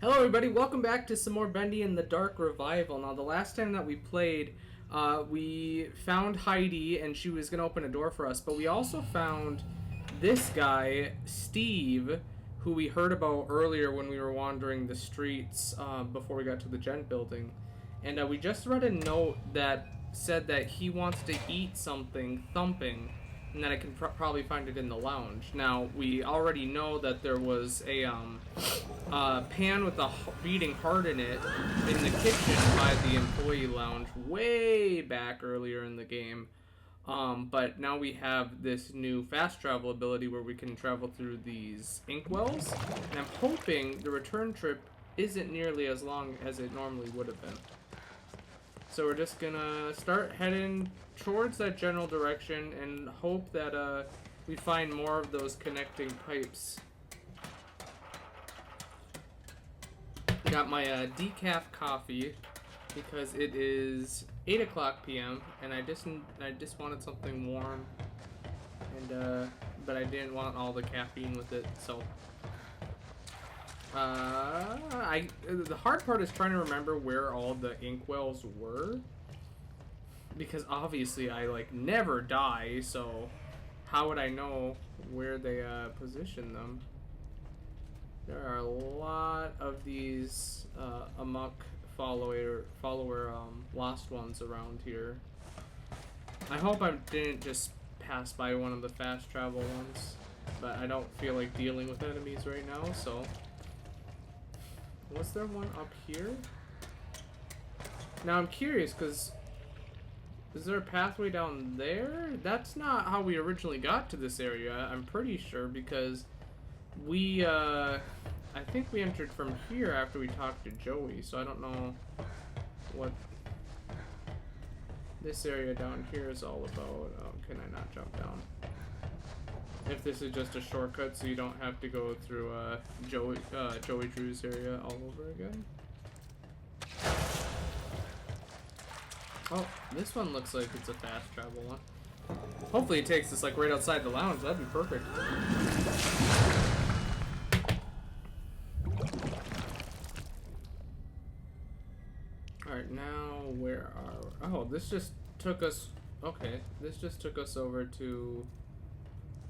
Hello everybody, welcome back to some more Bendy in the Dark Revival. Now the last time that we played, we found Heidi and she was going to open a door for us, but we also found this guy, Steve, who we heard about earlier when we were wandering the streets before we got to the Gent building. And we just read a note that said that he wants to eat something thumping, and that I can probably find it in the lounge. Now, we already know that there was a pan with a beating heart in it in the kitchen by the employee lounge way back earlier in the game. But now we have this new fast travel ability where we can travel through these inkwells, and I'm hoping the return trip isn't nearly as long as it normally would have been. So we're just gonna start heading towards that general direction and hope that we find more of those connecting pipes. Got my decaf coffee because it is 8 o'clock p.m. and I just wanted something warm, and but I didn't want all the caffeine with it. So the hard part is trying to remember where all the inkwells were, because obviously I never die, so how would I know where they position them? There are a lot of these amok follower lost ones around here. I hope I didn't just pass by one of the fast travel ones, but I don't feel like dealing with enemies right now, so. Was there one up here? Now I'm curious, because is there a pathway down there? That's not how we originally got to this area, I'm pretty sure, because we, I think we entered from here after we talked to Joey, so I don't know what this area down here is all about. Oh, can I not jump down? If this is just a shortcut so you don't have to go through Joey Drew's area all over again. Oh, this one looks like it's a fast travel one. Hopefully it takes us right outside the lounge. That'd be perfect. Alright, now where are... Oh, this just took us... Okay, this just took us over to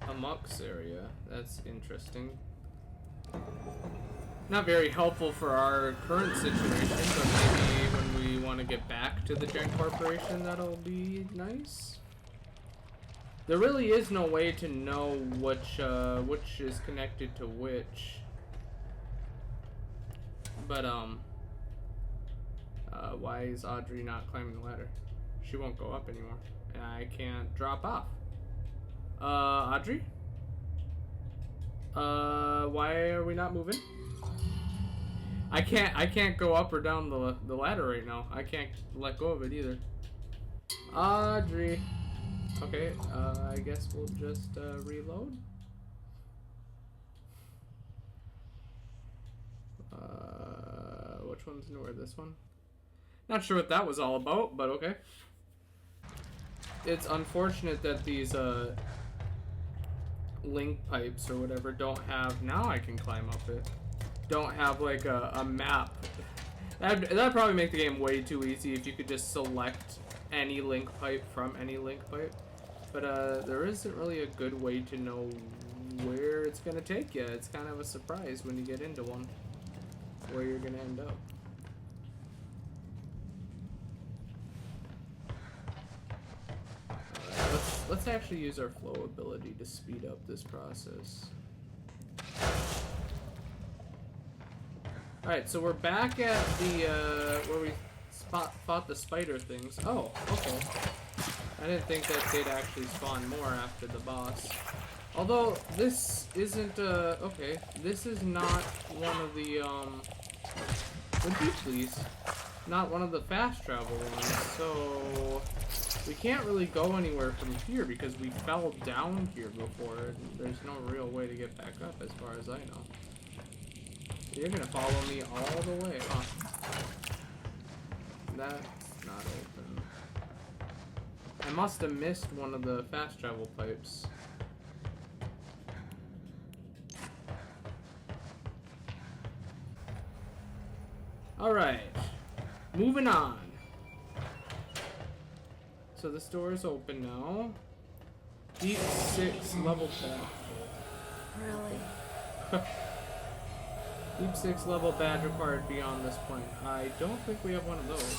Amok's area. That's interesting. Not very helpful for our current situation, but maybe when we want to get back to the Gent Corporation, that'll be nice. There really is no way to know which is connected to which. But why is Audrey not climbing the ladder? She won't go up anymore. And I can't drop off. Audrey? Why are we not moving? I can't go up or down the ladder right now. I can't let go of it either. Audrey. Okay, I guess we'll just reload. Which one's newer? This one? Not sure what that was all about, but okay. It's unfortunate that these link pipes or whatever don't have... Now I can climb up it. Don't have a map. That'd probably make the game way too easy if you could just select any link pipe from any link pipe. But there isn't really a good way to know where it's gonna take you. It's kind of a surprise when you get into one, where you're gonna end up. Let's actually use our flow ability to speed up this process. Alright, so we're back at the, where we fought the spider things. Oh, okay. I didn't think that they'd actually spawn more after the boss. Although, this isn't, okay. This is not one of the, would you please? Not one of the fast travel ones, so... We can't really go anywhere from here because we fell down here before, and there's no real way to get back up as far as I know. You're gonna follow me all the way, huh? That's not open. I must have missed one of the fast travel pipes. Alright. Moving on. So this door is open now. Deep 6 level path. Really? Deep 6 level badge required beyond this point. I don't think we have one of those.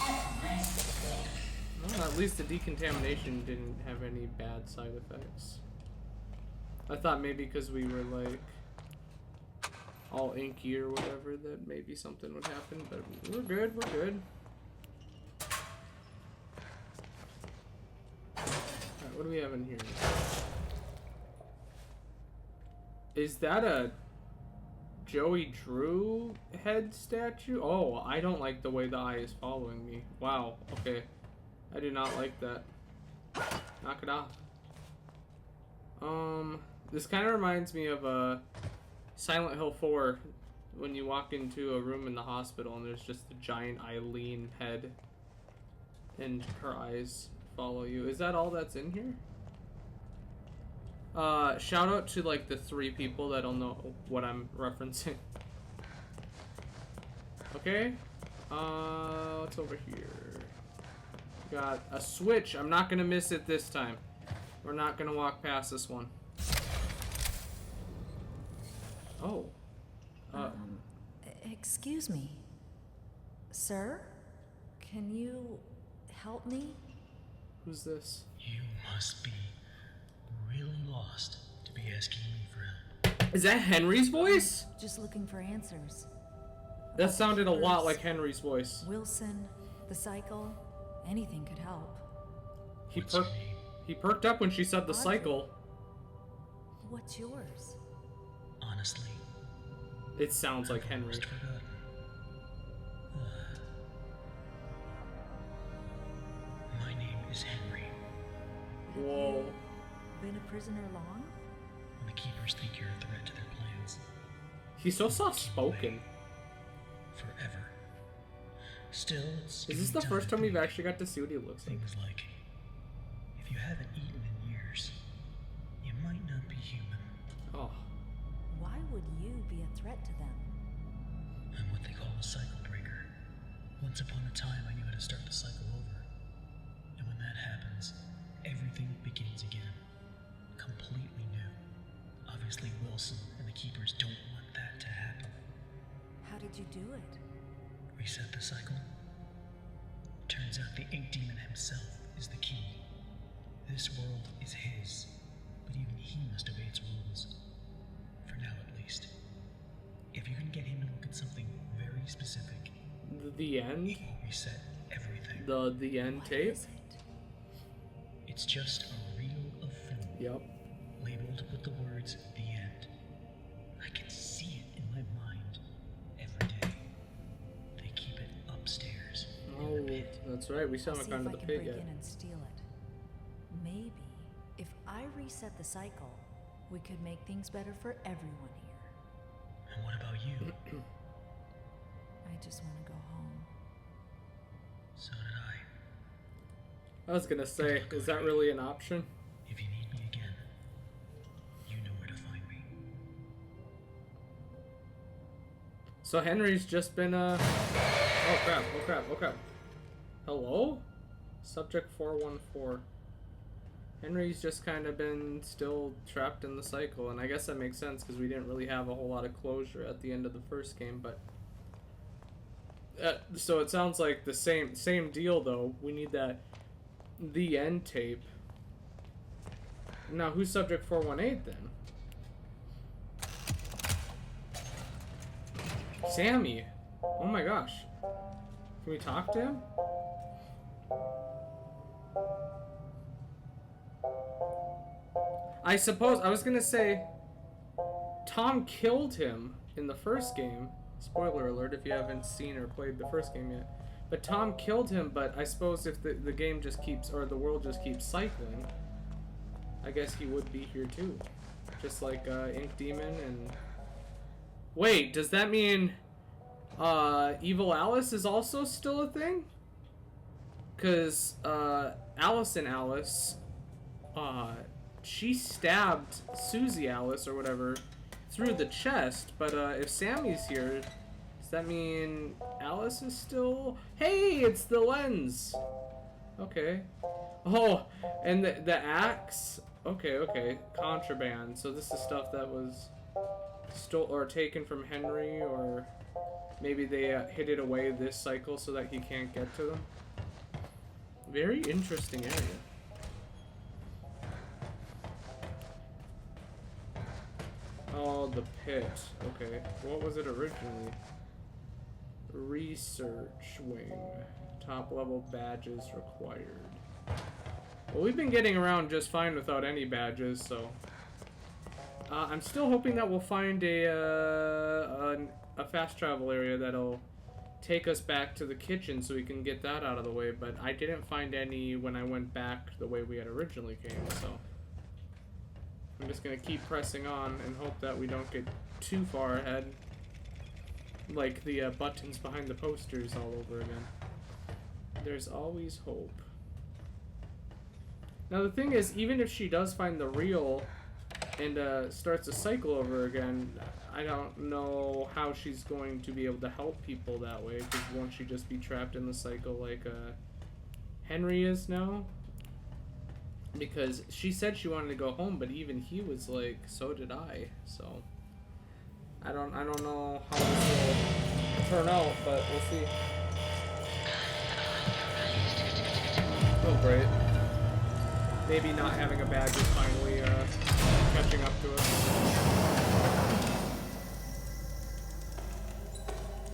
Well, at least the decontamination didn't have any bad side effects. I thought maybe because we were like all inky or whatever that maybe something would happen, but we're good, we're good. Alright, what do we have in here? Is that a Joey Drew head statue? Oh, I don't like the way the eye is following me. Wow, okay. I do not like that. Knock it off. This kind of reminds me of Silent Hill 4 when you walk into a room in the hospital and there's just a giant Eileen head and her eyes follow you. Is that all that's in here? Shout out to like the 3 people that'll know what I'm referencing. Okay. What's over here? Got a switch. I'm not gonna miss it this time. We're not gonna walk past this one. Oh. Excuse me. Sir? Can you help me? Who's this? You must be really lost to be asking me for help. Is that Henry's voice? Just looking for answers. That sounded a lot like Henry's voice. Wilson, the cycle, anything could help. He perked up when she said the Audrey. cycle. What's yours? Honestly, It sounds like I've Henry. almost forgotten. My name is Henry. Whoa. Been a prisoner long? When the keepers think you're a threat to their plans, He's so soft-spoken. forever. Still, it's Is this the first time we've actually got to see what he looks like? things like, if you haven't eaten in years, you might not be human. Oh. Why would you be a threat to them? I'm what they call a cycle breaker. Once upon a time, I knew how to start the cycle over. And when that happens, everything begins again. Completely new. Obviously, Wilson and the Keepers don't want that to happen. How did you do it? Reset the cycle? Turns out the Ink Demon himself is the key. This world is his, but even he must obey its rules. For now, at least. If you can get him to look at something very specific, The end? he will reset everything. The end What tape? is it? It's just a reel of film Yep. labeled with the words "The End." I can see it in my mind every day. They keep it upstairs in Oh, the pit. that's right. We still I'll haven't see gone if to I the can pig break yet. in and steal it. Maybe if I reset the cycle, we could make things better for everyone here. And what about you? I just want to go home. So did I. I was gonna say, is that really an option? If you need me again, you know where to find me. So Henry's just been, oh crap, oh crap, oh crap. Hello? Subject 414. Henry's just kind of been still trapped in the cycle, and I guess that makes sense because we didn't really have a whole lot of closure at the end of the first game, but... so it sounds like the same deal, though. We need that The End tape. Now, who's Subject 418, then? Sammy! Oh my gosh. Can we talk to him? I suppose, I was gonna say, Tom killed him in the first game. Spoiler alert if you haven't seen or played the first game yet. But Tom killed him, but I suppose if the game just keeps, or the world just keeps cycling, I guess he would be here too. Just like Ink Demon and... Wait, does that mean Evil Alice is also still a thing? Because Alice, she stabbed Susie Alice or whatever through the chest, but if Sammy's here, Does that mean Alice is still... Hey, it's the lens! Okay. Oh, and the axe? Okay. Contraband. So this is stuff that was stole or taken from Henry, or maybe they hid it away this cycle so that he can't get to them. Very interesting area. Oh, the pit. Okay. What was it originally? Research wing. Top level badges required. Well, we've been getting around just fine without any badges, so... I'm still hoping that we'll find a fast travel area that'll take us back to the kitchen so we can get that out of the way, but I didn't find any when I went back the way we had originally came, so... I'm just gonna keep pressing on and hope that we don't get too far ahead. Like the buttons behind the posters all over again. There's always hope. Now the thing is, even if she does find the reel and starts a cycle over again, I don't know how she's going to be able to help people that way, because won't she just be trapped in the cycle like Henry is now? Because she said she wanted to go home, but even he was like, so did I. So I don't know how this will turn out, but we'll see. Oh great. Maybe not having a badge is finally catching up to us.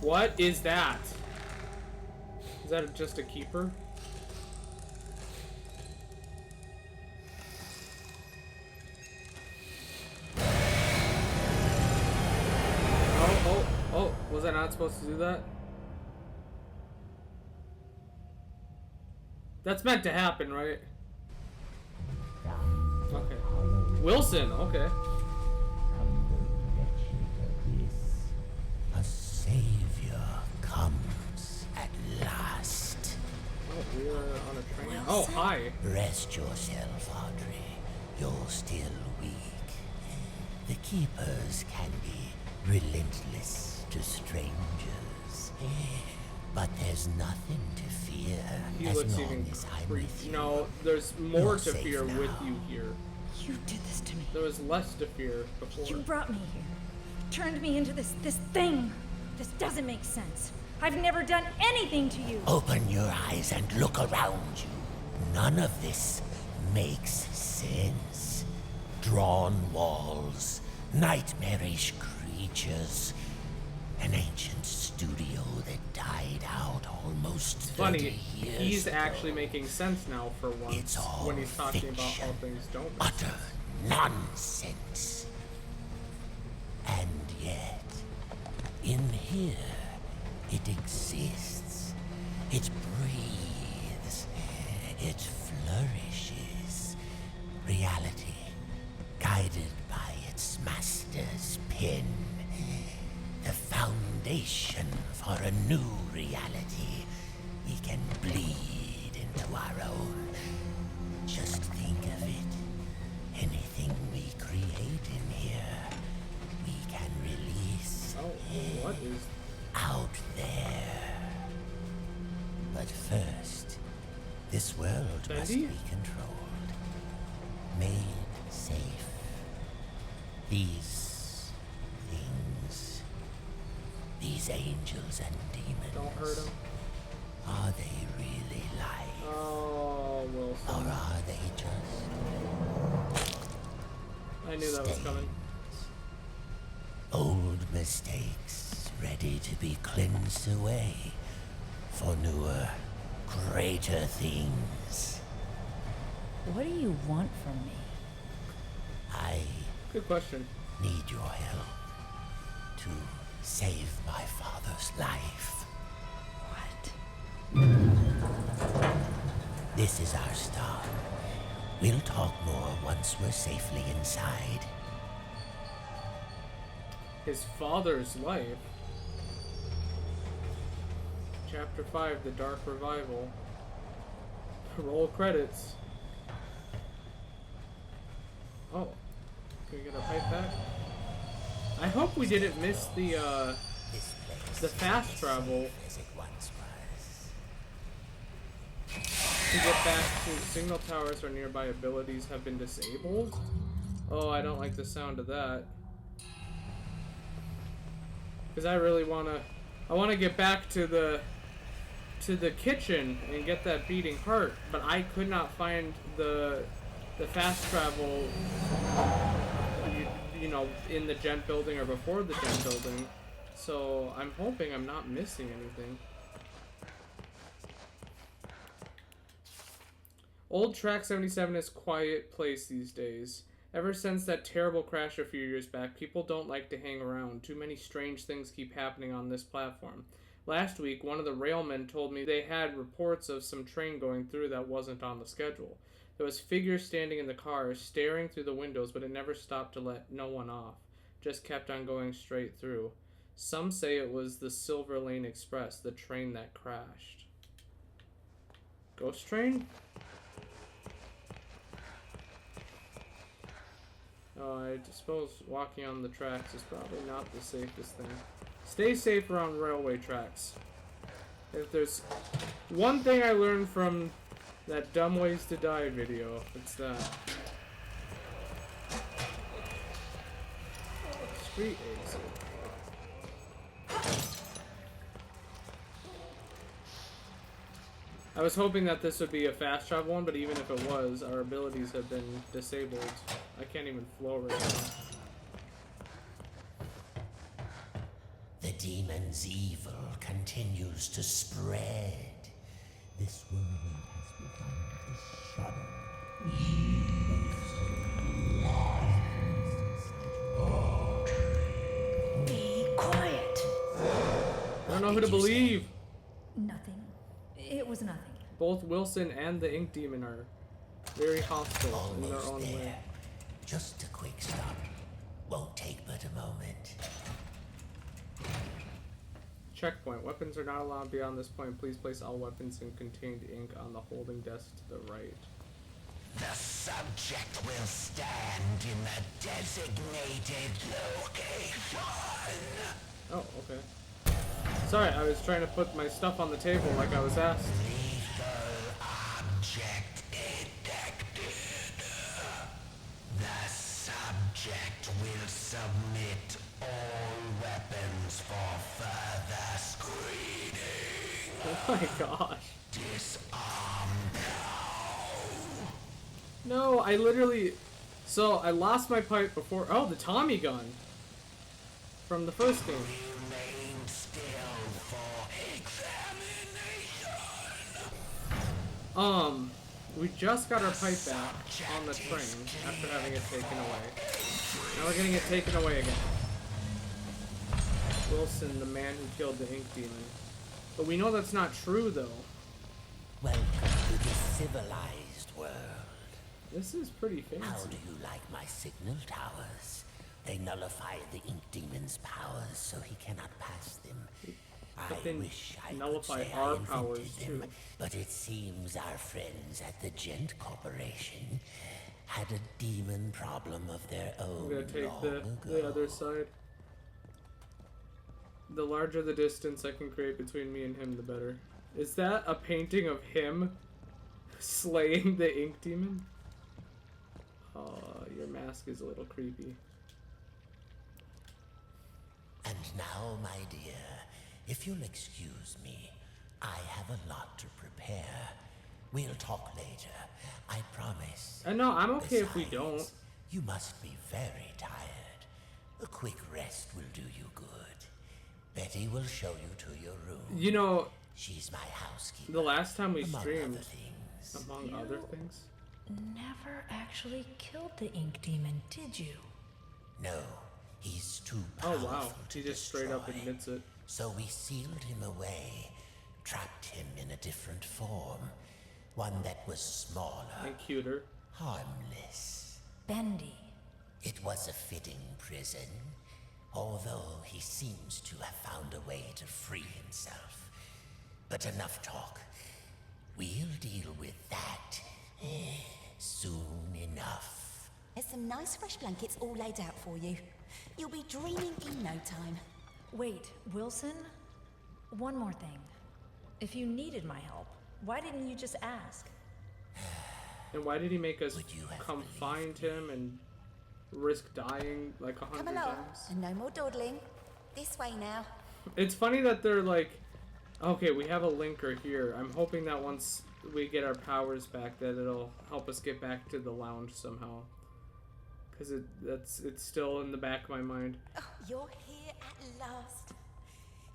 What is that? Is that just a keeper? Oh, was I not supposed to do that? That's meant to happen, right? Okay. Wilson, okay. A savior comes at last. Oh, we are on a train. Oh, hi. Rest yourself, Audrey. You're still weak. The keepers can be relentless to strangers, but there's nothing to fear He as looks long even as I'm with you. No, there's more You're to safe fear now. with you here. You did this to me. There was less to fear before. You brought me here. Turned me into this thing. This doesn't make sense. I've never done anything to you. Open your eyes and look around you. None of this makes sense. Drawn walls, nightmarish creatures, an ancient studio that died out almost 30 Funny, years he's ago. actually making sense now for once It's all when he's talking about fiction. how things don't make Utter nonsense. And yet, in here, it exists. It breathes. It flourishes. Reality, guided by its master's pen. The foundation for a new reality. We can bleed into our own. Just think of it. Anything we create in here, we can release Oh, what is... out there. But first, this world must Bendy? be controlled, made safe. These things, these angels and demons, Don't hurt him. are they really life? Oh, Or Wilson. are they just I knew that was coming. old mistakes ready to be cleansed away for newer, greater things? What do you want from me? I Good question. need your help to save my father's life. What? This is our start. We'll talk more once we're safely inside. His father's life. Chapter 5, The Dark Revival. Roll credits. Oh. Can we get a pipe back? I hope we didn't miss the, This place the fast travel as it once was. to get back to signal towers or nearby abilities have been disabled. Oh, I don't like the sound of that. Because I really want to get back to the kitchen and get that beating heart, but I could not find the fast travel, you know, in the gent building or before the gent building. So I'm hoping I'm not missing anything. Old Track 77 is a quiet place these days. Ever since that terrible crash a few years back, people don't like to hang around. Too many strange things keep happening on this platform. Last week, one of the railmen told me they had reports of some train going through that wasn't on the schedule. There was figures standing in the cars, staring through the windows, but it never stopped to let no one off. Just kept on going straight through. Some say it was the Silver Lane Express, the train that crashed. Ghost train? Oh, I suppose walking on the tracks is probably not the safest thing. Stay safe around railway tracks. If there's one thing I learned from that Dumb Ways to Die video, it's that. Street exit. I was hoping that this would be a fast travel one, but even if it was, our abilities have been disabled. I can't even flow right now. The demon's evil continues to spread. This world has begun to shudder. Be quiet. I don't know who to believe. Nothing. It was nothing. Both Wilson and the Ink Demon are very hostile in their own Almost way. there. Just a quick stop. Won't take but a moment. Checkpoint. Weapons are not allowed beyond this point. Please place all weapons and contained ink on the holding desk to the right. The subject will stand in the designated location. Oh, okay. Sorry, I was trying to put my stuff on the table like I was asked. Lethal object detected. The subject will submit all weapons for further screening. Oh my gosh. Disarm now. No, I literally... So, I lost my pipe before... Oh, the Tommy gun. From the first game. Remain still for examination. We just got our pipe back on the train after having it taken away. Now we're getting it taken away again. Wilson, the man who killed the Ink Demon. But we know that's not true, though. Welcome to the civilized world. This is pretty fancy. How do you like my signal towers? They nullify the Ink Demon's powers so he cannot pass them. But I then wish I nullify could say our I invented powers, them, too. but it seems our friends at the Gent Corporation had a demon problem of their own. I'm gonna take long the ago. other side. The larger the distance I can create between me and him, the better. Is that a painting of him slaying the Ink Demon? Your mask is a little creepy. And now, my dear, if you'll excuse me, I have a lot to prepare. We'll talk later, I promise. No, I'm okay if we Besides, don't. You must be very tired. A quick rest will do you good. Betty will show you to your room. You know, She's my housekeeper. the last time we among streamed, other things. among other things, Never actually killed the Ink Demon, did you? No, he's too oh powerful wow, to he just straight up destroy. admits it. So we sealed him away, trapped him in a different form, one that was smaller, And cuter. harmless. Bendy. It was a fitting prison, although he seems to have found a way to free himself. But enough talk. We'll deal with that soon enough. There's some nice fresh blankets all laid out for you. You'll be dreaming in no time. Wait, Wilson? One more thing. If you needed my help, why didn't you just ask? And why did he make us Would you have come believed find him and risk dying like 100 Come along, times? and no more dawdling. This way now. It's funny that they're like, okay, we have a linker here. I'm hoping that once we get our powers back, that it'll help us get back to the lounge somehow. Because it's still in the back of my mind. Oh, you're here at last.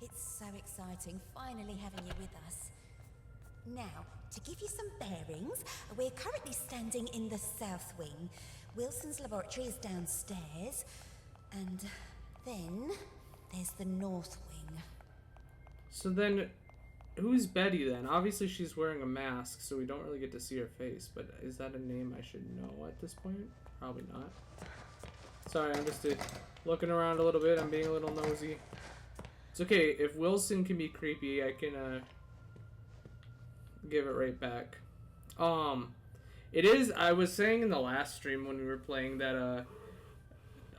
It's so exciting finally having you with us. Now, to give you some bearings, we're currently standing in the south wing. Wilson's laboratory is downstairs. And then there's the north wing. So then, who's Betty then? Obviously she's wearing a mask, so we don't really get to see her face, but is that a name I should know at this point? Probably not. Sorry, I'm just looking around a little bit. I'm being a little nosy. It's okay. If Wilson can be creepy, I can give it right back. It is, I was saying in the last stream when we were playing that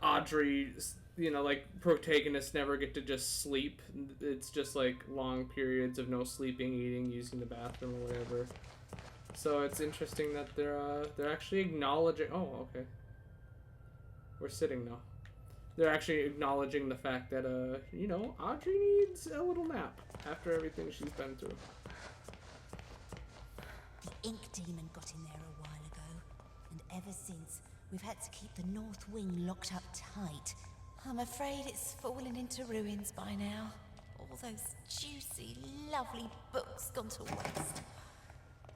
Audrey, you know, like, protagonists never get to just sleep. It's just like long periods of no sleeping, eating, using the bathroom or whatever. So it's interesting that they're actually acknowledging. Oh, okay. We're sitting now. They're actually acknowledging the fact that you know, Audrey needs a little nap after everything she's been through. The ink demon got in there a while ago, and ever since, we've had to keep the north wing locked up tight. I'm afraid it's fallen into ruins by now. All those juicy, lovely books gone to waste.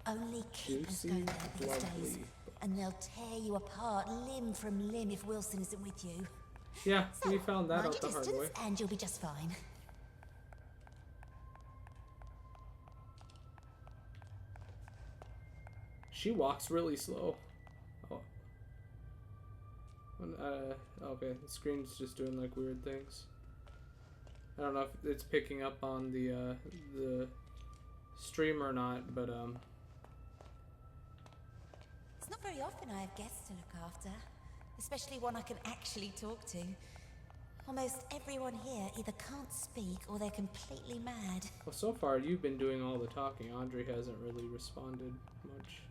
Only keepers go there these days, and they'll tear you apart limb from limb if Wilson isn't with you. Yeah, So, we found that mind out the your hard distance, way. and you'll be just fine. She walks really slow. Oh. Okay, the screen's just doing like weird things. I don't know if it's picking up on the stream or not, but It's not very often I have guests to look after, especially one I can actually talk to. Almost everyone here either can't speak or they're completely mad. well, so far you've been doing all the talking. Audrey hasn't really responded much.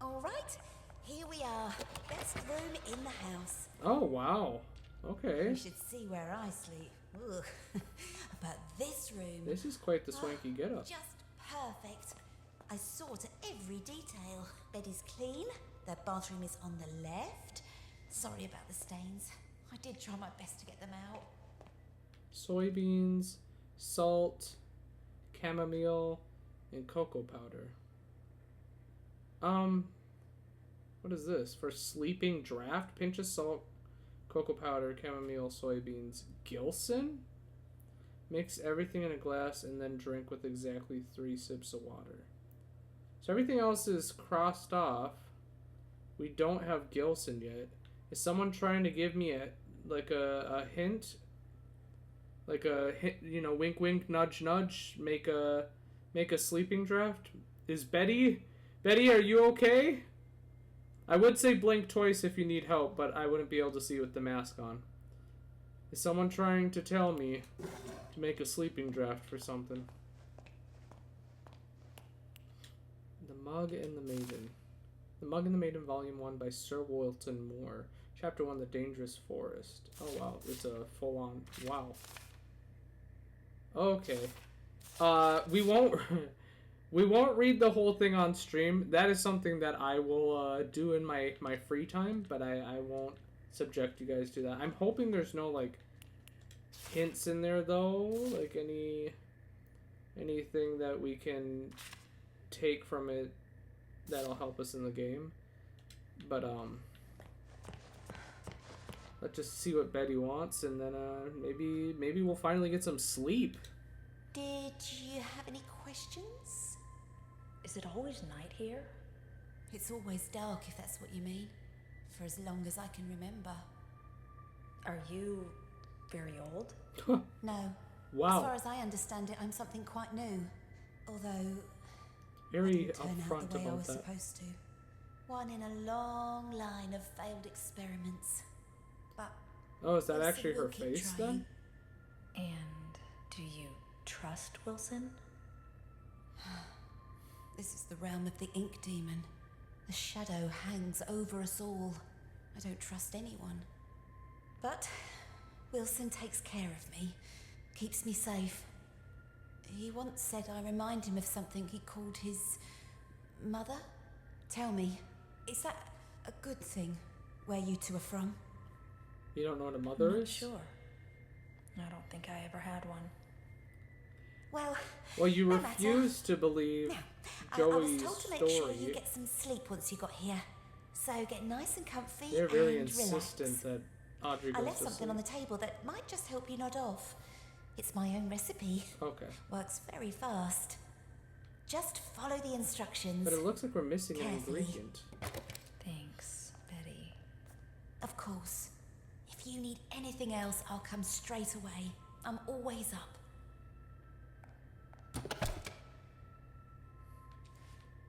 All right, here we are. Best room in the house. Oh wow. Okay. You should see where I sleep. Ugh. But this room... This is quite the swanky getup. Just perfect. I saw to every detail. Bed is clean. The bathroom is on the left. Sorry about the stains. I did try my best to get them out. Soybeans, salt, chamomile, and cocoa powder. What is this? For sleeping draft, pinch of salt, cocoa powder, chamomile, soybeans, Gilson? Mix everything in a glass and then drink with exactly 3 sips of water. So everything else is crossed off. We don't have Gilson yet. Is someone trying to give me a hint? Like a hint, you know, wink wink, nudge nudge, make a sleeping draft? Is Betty, are you okay? I would say blink twice if you need help, but I wouldn't be able to see with the mask on. Is someone trying to tell me to make a sleeping draft for something? The Mug and the Maiden. The Mug and the Maiden, Volume 1 by Sir Walton Moore. Chapter 1, The Dangerous Forest. Oh wow, it's a full-on... Wow. Okay. We won't... We won't read the whole thing on stream. That is something that I will do in my free time, but I won't subject you guys to that. I'm hoping there's no, like, hints in there, though. Like, anything that we can take from it that'll help us in the game. But, let's just see what Betty wants, and then, maybe we'll finally get some sleep. Did you have any questions? Is it always night here? It's always dark, if that's what you mean. For as long as I can remember. Are you very old? No. Wow. As far as I understand it, I'm something quite new. Although, I Very didn't turn out upfront the way I about was that. supposed to. One in a long line of failed experiments. But Oh, is that Wilson actually her will keep face trying. then? And do you trust Wilson? This is the realm of the ink demon. The shadow hangs over us all. I don't trust anyone. But Wilson takes care of me, keeps me safe. He once said I remind him of something he called his mother. Tell me, is that a good thing, where you two are from? You don't know what a mother Not is? sure. I don't think I ever had one. Well, You no refuse to believe Now, I Joey's was told to make story. sure you get some sleep once you got here. So get nice and comfy They're very and insistent relax. that Audrey I goes left to something sleep. on the table that might just help you nod off. It's my own recipe. Okay. Works very fast. Just follow the instructions. But it looks like we're missing an Carefully. ingredient. Thanks, Betty. Of course. If you need anything else, I'll come straight away. I'm always up.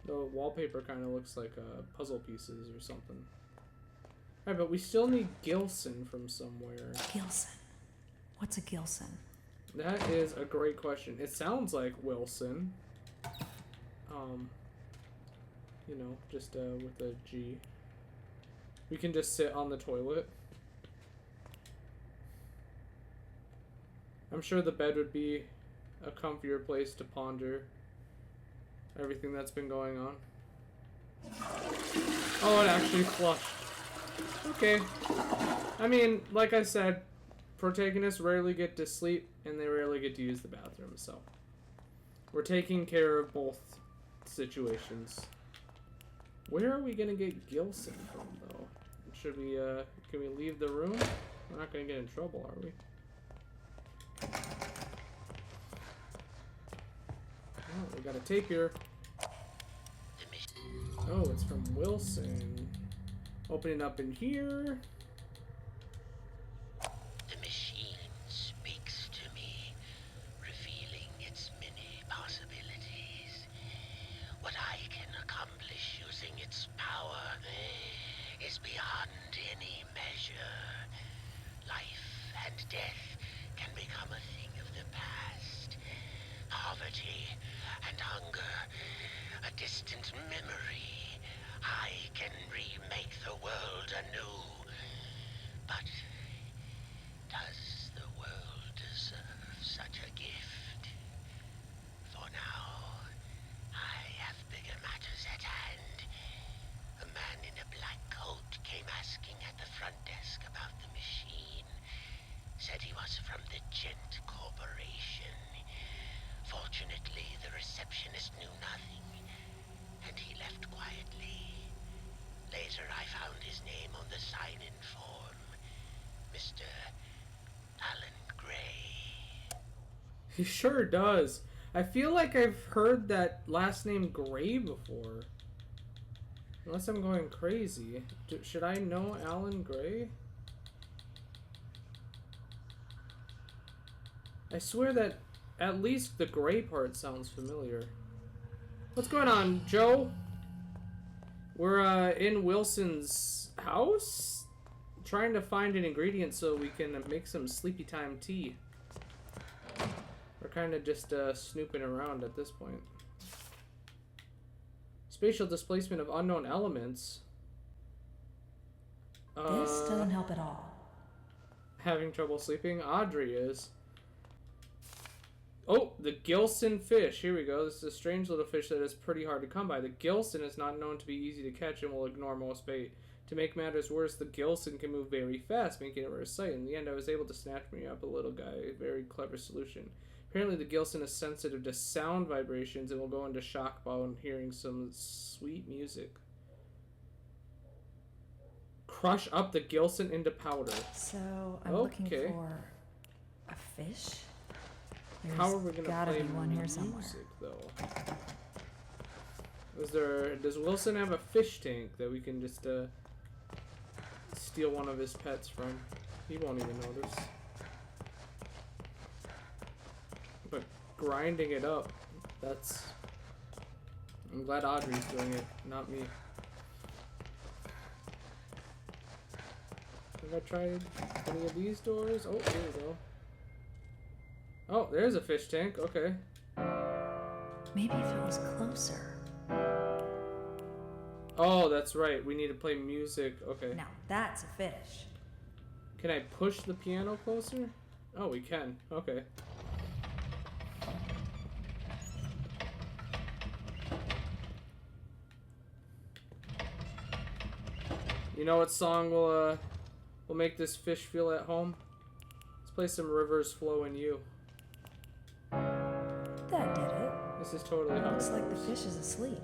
The wallpaper kind of looks like puzzle pieces or something. Alright, but we still need Gilson from somewhere. Gilson. What's a Gilson? That is a great question. It sounds like Wilson. You know, just with a G. We can just sit on the toilet. I'm sure the bed would be a comfier place to ponder everything that's been going on. Oh, it actually flushed. Okay. I mean, like I said, protagonists rarely get to sleep and they rarely get to use the bathroom, so we're taking care of both situations. Where are we gonna get Gilson from, though? Should we, can we leave the room? We're not gonna get in trouble, are we? Oh, we got a tape here. Oh, it's from Wilson. Opening up in here. The machine speaks to me, revealing its many possibilities. What I can accomplish using its power is beyond any measure. Life and death can become a thing of the past. Poverty and hunger, a distant memory. I can remake the world anew. But does the world deserve such a gift? For now, I have bigger matters at hand. A man in a black coat came asking at the front desk about the machine. Said he was from the Gent Corporation. Fortunately, the receptionist knew nothing, and he left quietly. Later, I found his name on the sign-in form. Mr. Alan Gray. He sure does. I feel like I've heard that last name Gray before. Unless I'm going crazy. Should I know Alan Gray? I swear that at least the Gray part sounds familiar. What's going on, Joe? We're in Wilson's house, trying to find an ingredient so we can make some sleepy time tea. We're kind of just snooping around at this point. Spatial displacement of unknown elements. This doesn't help at all. Having trouble sleeping? Audrey is. Oh, the Gilson fish. Here we go. This is a strange little fish that is pretty hard to come by. The Gilson is not known to be easy to catch and will ignore most bait. To make matters worse, the Gilson can move very fast, making it rare sight. In the end, I was able to snatch me up a little guy. A very clever solution. Apparently, the Gilson is sensitive to sound vibrations and will go into shock upon hearing some sweet music. Crush up the Gilson into powder. So I'm looking for a fish. There's How are we gonna gotta play be one here music, somewhere. though? Does Wilson have a fish tank that we can just steal one of his pets from? He won't even notice. But grinding it up, that's... I'm glad Audrey's doing it, not me. Have I tried any of these doors? Oh, here we go. Oh, there's a fish tank. Okay. Maybe if it was closer. Oh, that's right. We need to play music. Okay. Now that's a fish. Can I push the piano closer? Oh, we can. Okay. You know what song will make this fish feel at home? Let's play some Rivers Flow in You. That did it. This is totally how Looks it like the goes. fish is asleep.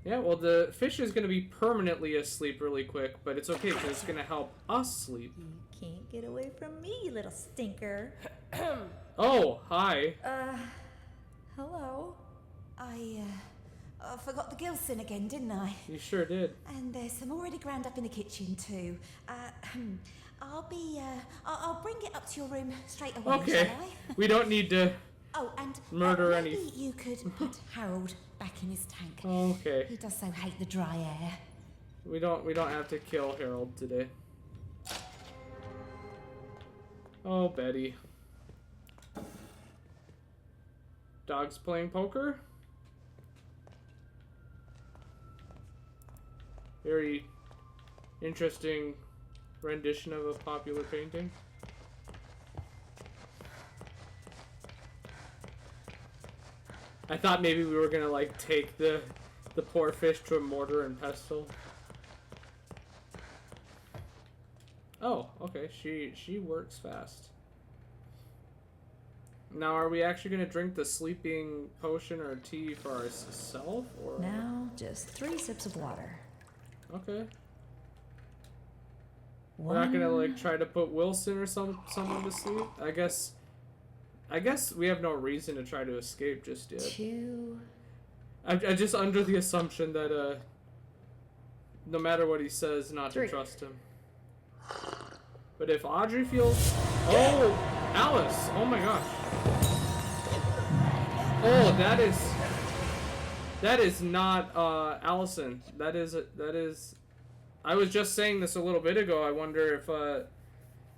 Yeah, well, the fish is going to be permanently asleep really quick, but it's okay because it's going to help us sleep. You can't get away from me, you little stinker. Oh, hi. Hello? I forgot the Gilson again, didn't I? You sure did. And there's some already ground up in the kitchen too. I'll bring it up to your room straight away, Okay. shall I? We don't need to... Oh, and Murder maybe any- you could put Harold back in his tank. Okay. He does so hate the dry air. We don't have to kill Harold today. Oh, Betty. Dogs playing poker? Very interesting rendition of a popular painting. I thought maybe we were gonna like take the poor fish to a mortar and pestle. Oh, okay. She works fast. Now, are we actually gonna drink the sleeping potion or tea for ourselves, or? Now, just 3 sips of water. Okay. We're not gonna like try to put Wilson or someone to sleep. I guess we have no reason to try to escape just yet. 2. I'm just under the assumption that no matter what he says, not 3. to trust him. But if Audrey feels, oh, Alice! Oh my gosh! Oh, that is not Allison. That is. I was just saying this a little bit ago. I wonder if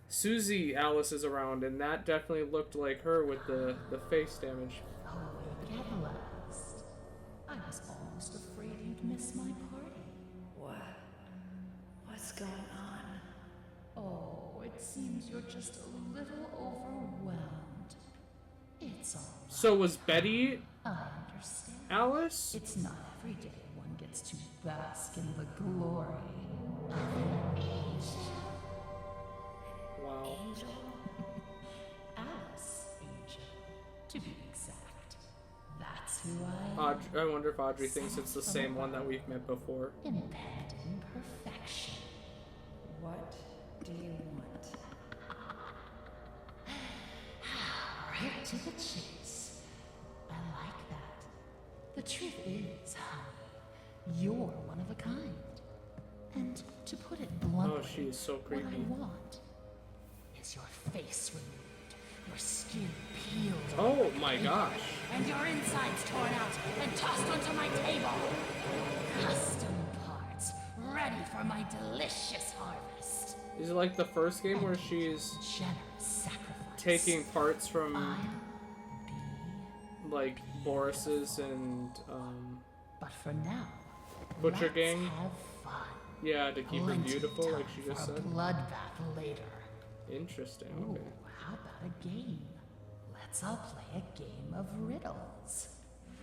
Susie Alice is around, and that definitely looked like her with the face damage. Oh, get lost. I was almost afraid you'd miss my party. What's going on? Oh, it seems you're just a little overwhelmed. It's all So was Betty I understand. Alice? It's not every day one gets to bask in the glory of an angel. Wow. Alice Angel, to be exact. That's who I am. I wonder if Audrey thinks it's the same one that we've met before. Impending perfection. What do you want? Right to the chase. I like that. The truth is, honey, you're one of a kind. And to put it bluntly, Oh, she is so what creepy. I want is your face removed, your skin peeled, Oh my gosh. and your insides torn out and tossed onto my table. Custom parts, ready for my delicious harvest. Is it like the first game where she's Generous sacrifice. taking parts from I'll be. like Boris's and But for now, Butcher let's Gang? have fun. yeah, to keep her Plenty beautiful time like she just for a said? bloodbath later. Interesting. Ooh, Okay. how about a game? Let's all play a game of riddles.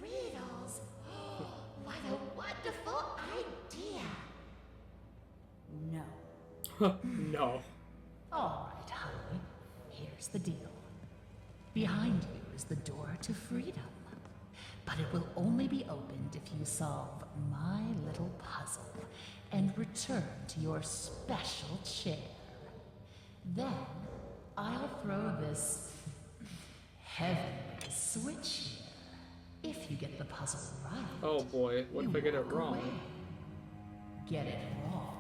Riddles? What a wonderful idea! No. No. All right, honey. Here's the deal. Behind you is the door to freedom. But it will only be opened if you solve my little puzzle and return to your special chair. Then I'll throw this heavenly switch here. If you get the puzzle right, Oh boy, what if I get it walk wrong? away. Get it wrong,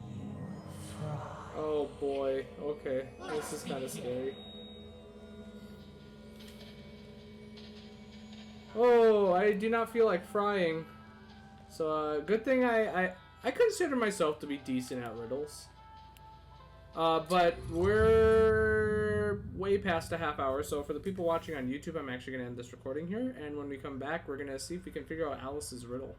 you fry. Oh boy. Okay. This is kind of scary. Oh, I do not feel like frying. So, good thing I consider myself to be decent at riddles. But we're way past a half hour, so for the people watching on YouTube, I'm actually going to end this recording here, and when we come back, we're going to see if we can figure out Alice's riddle.